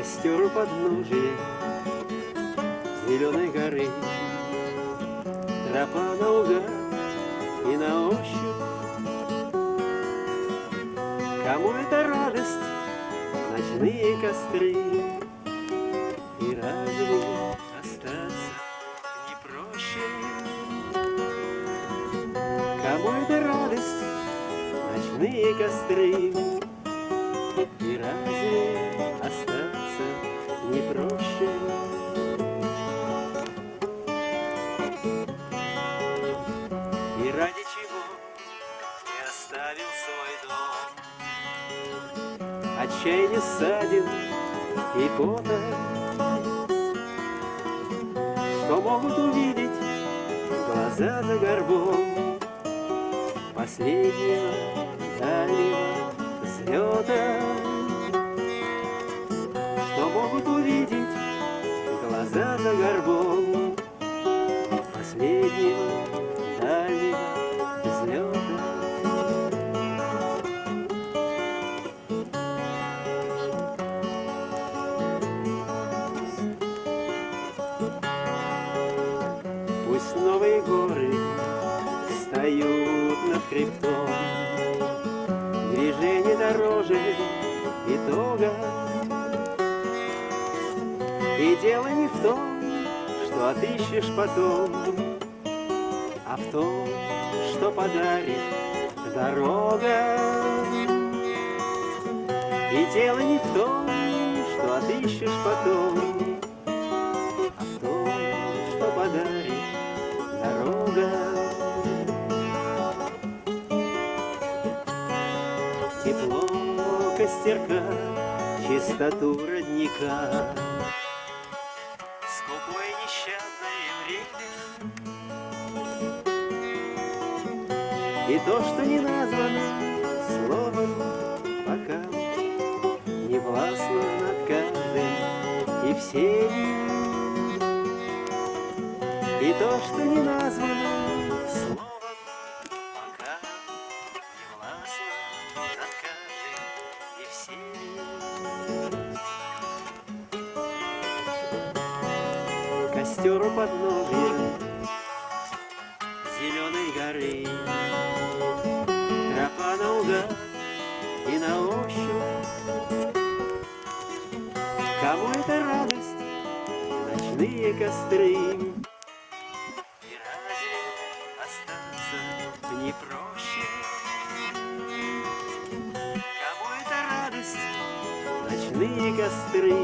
Костер у подножия зеленой горы, тропа наугад и на ощупь. Кому это радость, ночные костры, и разве остаться не проще? Кому это радость, ночные костры, и разве остаться не проще? И ради чего ты оставил свой дом, отчаяние ссадин и пота, что могут увидеть глаза за горбом последнего дальнего взлета, что могут увидеть глаза за горбом последнего дальнего взлета. Пусть новые горы встают над хребтом, движение дороже итога. И дело не в том, что отыщешь потом, а в том, что подарит дорога. И дело не в том, что отыщешь потом, а в том, что подарит дорога. Тепло костерка, чистоту родника, скупое нещадное время, и то, что не названо словом пока, не властно над каждым и всеми. И то, что не названо словом пока, не властно над каждым и всеми. Костер у подножия зеленой горы, тропа наугад и на ощупь. Кому это радость, ночные костры, и разве остаться не проще? Кому это радость, ночные костры,